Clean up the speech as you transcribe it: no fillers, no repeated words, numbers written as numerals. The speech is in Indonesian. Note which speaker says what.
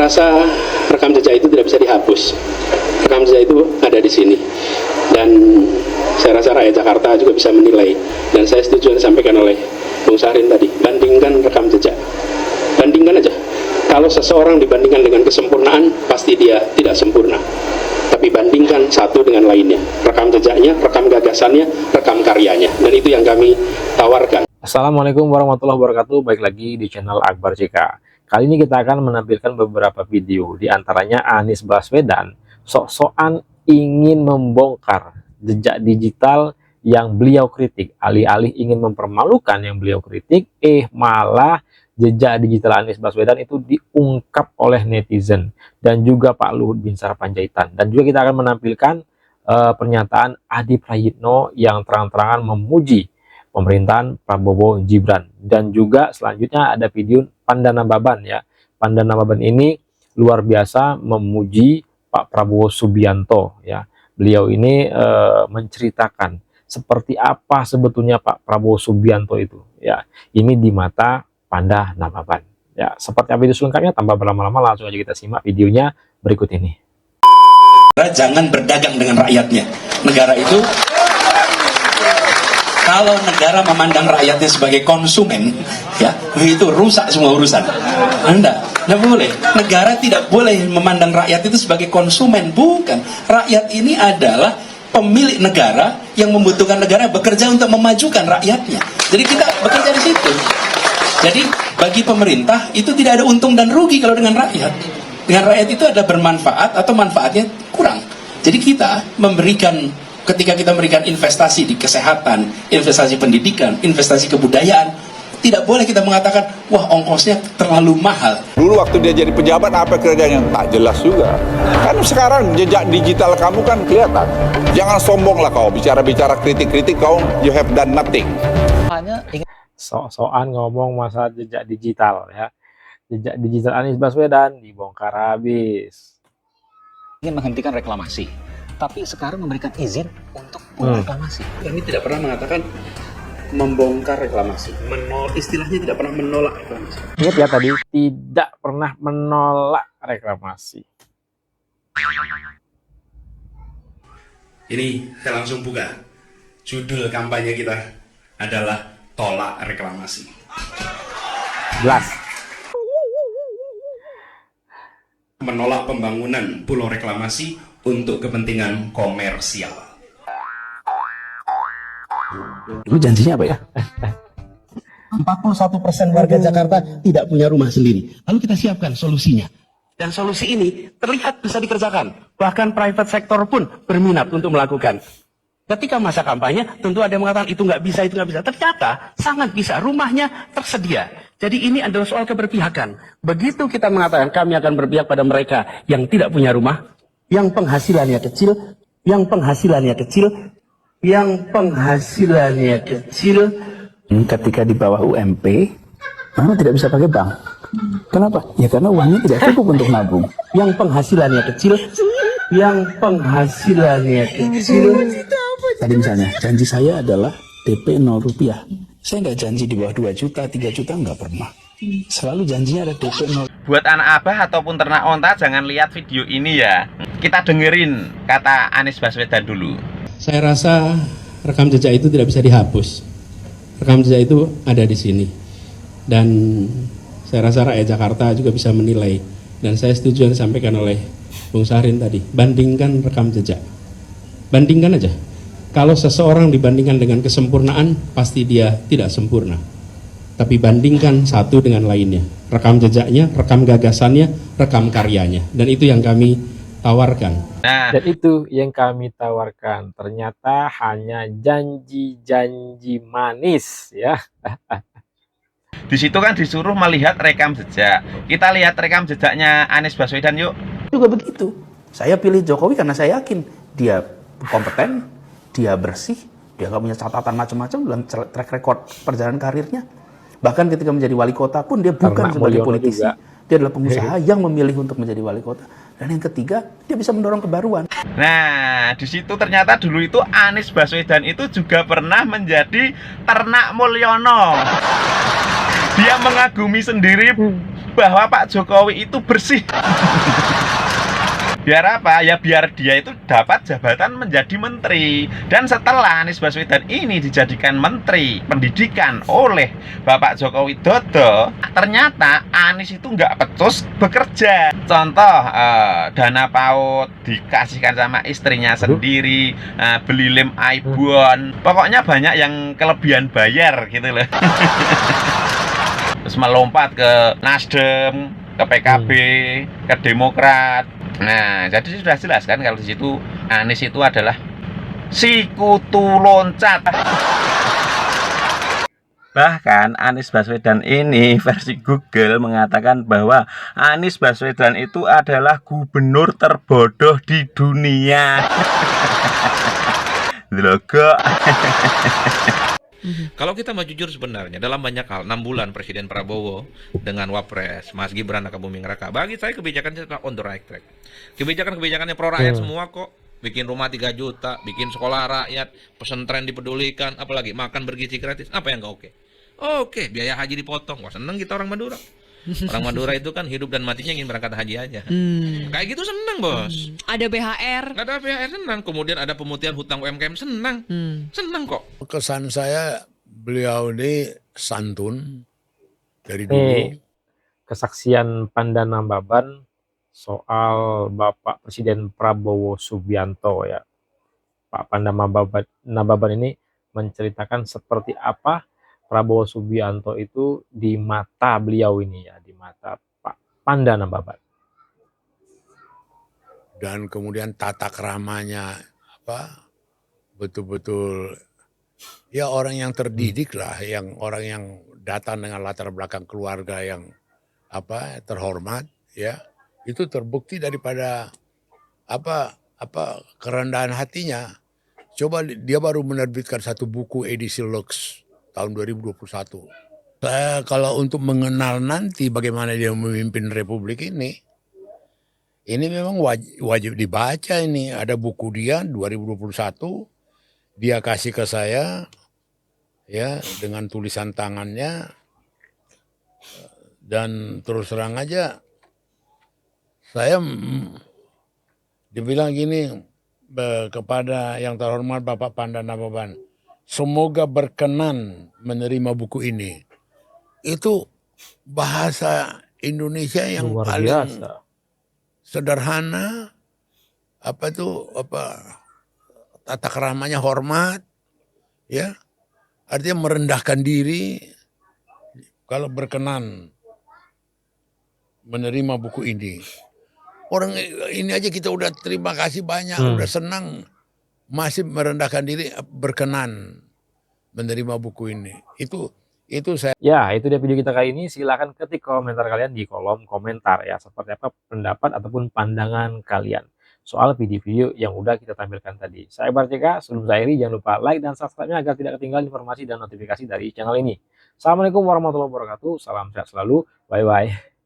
Speaker 1: rasa rekam jejak itu tidak bisa dihapus. Rekam jejak itu ada di sini. Dan saya rasa rakyat Jakarta juga bisa menilai. Dan saya setuju yang disampaikan oleh Bung Syahrin tadi. Bandingkan rekam jejak. Bandingkan aja. Kalau seseorang dibandingkan dengan kesempurnaan, pasti dia tidak sempurna. Tapi bandingkan satu dengan lainnya. Rekam jejaknya, rekam gagasannya, rekam karyanya. Dan itu yang kami tawarkan.
Speaker 2: Assalamualaikum warahmatullahi wabarakatuh. Baik lagi di channel Akbar CK. Kali ini kita akan menampilkan beberapa video, di antaranya Anies Baswedan sok-sokan ingin membongkar jejak digital yang beliau kritik. Alih-alih ingin mempermalukan yang beliau kritik, malah jejak digital Anies Baswedan itu diungkap oleh netizen dan juga Pak Luhut Binsar Panjaitan. Dan juga kita akan menampilkan pernyataan Adi Prayitno yang terang-terangan memuji pemerintahan Prabowo Gibran. Dan juga selanjutnya ada video Pandana Baban ya. Pandana Baban ini luar biasa memuji Pak Prabowo Subianto ya. Beliau ini menceritakan seperti apa sebetulnya Pak Prabowo Subianto itu ya. Ini di mata Pandana Baban ya. Seperti apa itu selengkapnya, tanpa berlama-lama langsung aja kita simak videonya berikut ini.
Speaker 3: Jangan berdagang dengan rakyatnya. Negara itu, kalau negara memandang rakyatnya sebagai konsumen, ya itu rusak semua urusan. Anda tidak boleh. Negara tidak boleh memandang rakyat itu sebagai konsumen. Bukan. Rakyat ini adalah pemilik negara yang membutuhkan negara bekerja untuk memajukan rakyatnya. Jadi kita bekerja di situ. Jadi bagi pemerintah itu tidak ada untung dan rugi kalau dengan rakyat. Dengan rakyat itu ada bermanfaat atau manfaatnya kurang. Jadi kita memberikan, ketika kita memberikan investasi di kesehatan, investasi pendidikan, investasi kebudayaan, tidak boleh kita mengatakan, wah ongkosnya terlalu mahal.
Speaker 4: Dulu waktu dia jadi pejabat apa kerjanya? Tak jelas juga. Kan sekarang jejak digital kamu kan kelihatan. Jangan sombong lah kau, bicara-bicara kritik-kritik kau, you have done nothing.
Speaker 2: Sok-sokan ngomong masalah jejak digital ya. Jejak digital Anies Baswedan dibongkar habis.
Speaker 5: Ingin menghentikan reklamasi, tapi sekarang memberikan izin untuk reklamasi.
Speaker 1: Kami tidak pernah mengatakan membongkar reklamasi. Istilahnya tidak pernah menolak reklamasi.
Speaker 2: Ingat ya tadi, tidak pernah menolak reklamasi.
Speaker 3: Ini saya langsung buka. Judul kampanye kita adalah Tolak Reklamasi.
Speaker 2: Jelas.
Speaker 3: Menolak pembangunan pulau reklamasi untuk kepentingan komersial.
Speaker 5: Itu janjinya apa ya?
Speaker 6: 41% warga Jakarta tidak punya rumah sendiri. Lalu kita siapkan solusinya. Dan solusi ini terlihat bisa dikerjakan. Bahkan private sector pun berminat untuk melakukan. Ketika masa kampanye, tentu ada yang mengatakan itu nggak bisa, itu nggak bisa. Ternyata sangat bisa, rumahnya tersedia. Jadi ini adalah soal keberpihakan. Begitu kita mengatakan kami akan berpihak pada mereka yang tidak punya rumah, yang penghasilannya kecil,
Speaker 5: Ketika di bawah UMP, memang tidak bisa pakai bank. Kenapa? Ya karena uangnya tidak cukup untuk nabung.
Speaker 6: yang penghasilannya kecil.
Speaker 5: Tadi misalnya, janji saya adalah DP 0 rupiah. Saya nggak janji di bawah 2 juta, 3 juta, nggak pernah. Selalu janjinya ada DP 0.
Speaker 7: Buat anak abah ataupun ternak onta, jangan lihat video ini ya. Kita dengerin kata Anies Baswedan dulu.
Speaker 1: Saya rasa rekam jejak itu tidak bisa dihapus. Rekam jejak itu ada di sini. Dan saya rasa rakyat Jakarta juga bisa menilai. Dan saya setuju yang disampaikan oleh Bung Syahrin tadi. Bandingkan rekam jejak. Bandingkan aja. Kalau seseorang dibandingkan dengan kesempurnaan, pasti dia tidak sempurna. Tapi bandingkan satu dengan lainnya. Rekam jejaknya, rekam gagasannya, rekam karyanya. Dan itu yang kami tawarkan.
Speaker 7: Nah,
Speaker 2: Dan itu yang kami tawarkan. Ternyata hanya janji-janji manis ya.
Speaker 7: di situ kan disuruh melihat rekam jejak. Kita lihat rekam jejaknya Anies Baswedan yuk.
Speaker 6: Juga begitu. Saya pilih Jokowi karena saya yakin dia kompeten, dia bersih, dia nggak punya catatan macam-macam dalam track record perjalanan karirnya. Bahkan ketika menjadi wali kota pun dia bukan sebagai politisi, dia adalah pengusaha yang memilih untuk menjadi wali kota. Dan yang ketiga, dia bisa mendorong kebaruan.
Speaker 7: Nah, di situ ternyata dulu itu Anies Baswedan itu juga pernah menjadi ternak Mulyono. Dia mengagumi sendiri bahwa Pak Jokowi itu bersih. Biar apa? Ya biar dia itu dapat jabatan menjadi menteri. Dan setelah Anies Baswedan ini dijadikan menteri pendidikan oleh Bapak Joko Widodo, ternyata Anies itu nggak becus bekerja. Contoh, dana PAUD dikasihkan sama istrinya sendiri, beli lem iPhone, pokoknya banyak yang kelebihan bayar gitu loh. Terus melompat ke Nasdem, ke PKB, ke Demokrat. Nah, jadi sudah jelas kan kalau di situ Anies itu adalah sikutu loncat. Bahkan Anies Baswedan ini versi Google mengatakan bahwa Anies Baswedan itu adalah gubernur terbodoh di dunia. Logo.
Speaker 8: Kalau kita mau jujur sebenarnya dalam banyak hal 6 bulan Presiden Prabowo dengan Wapres Mas Gibran Raka Buming Raka, bagi saya kebijakannya adalah on the right track. Kebijakannya pro rakyat semua kok. Bikin rumah 3 juta, bikin sekolah rakyat, pesantren dipedulikan, apalagi makan bergizi gratis. Apa yang nggak oke? Oke, biaya haji dipotong. Wah, seneng kita orang Madura. Orang Madura itu kan hidup dan matinya ingin berangkat haji aja. Kayak gitu seneng, Bos.
Speaker 9: Ada BHR.
Speaker 8: Ada BHR senang, kemudian ada pemutihan hutang UMKM senang. Senang kok.
Speaker 10: Kesan saya beliau ini santun dari dulu.
Speaker 2: Ini kesaksian Pandana Baban soal Bapak Presiden Prabowo Subianto ya. Pak Pandana Baban ini menceritakan seperti apa Prabowo Subianto itu di mata beliau ini ya, di mata Pak Pandana Baban.
Speaker 10: Dan kemudian tata keramanya betul-betul ya orang yang terdidik lah, yang orang yang datang dengan latar belakang keluarga yang terhormat ya. Itu terbukti daripada kerendahan hatinya. Coba dia baru menerbitkan satu buku edisi Lux tahun 2021. Saya kalau untuk mengenal nanti bagaimana dia memimpin republik ini memang wajib dibaca ini. Ada buku dia 2021, dia kasih ke saya ya dengan tulisan tangannya, dan terus terang aja saya dibilang gini kepada yang terhormat Bapak Pandana Baban, semoga berkenan menerima buku ini. Itu bahasa Indonesia yang
Speaker 2: Luar
Speaker 10: paling
Speaker 2: biasa.
Speaker 10: sederhana, tata keramanya hormat, ya, artinya merendahkan diri. Kalau berkenan menerima buku ini, orang ini aja kita udah terima kasih banyak, udah senang, masih merendahkan diri, berkenan menerima buku ini. Itu saya.
Speaker 2: Ya, itu dia video kita kali ini. Silahkan ketik komentar kalian di kolom komentar ya. Seperti apa pendapat ataupun pandangan kalian soal video-video yang udah kita tampilkan tadi. Saya Akbar CK, sebelum saya akhiri jangan lupa like dan subscribe-nya agar tidak ketinggalan informasi dan notifikasi dari channel ini. Assalamualaikum warahmatullahi wabarakatuh. Salam sehat selalu. Bye-bye.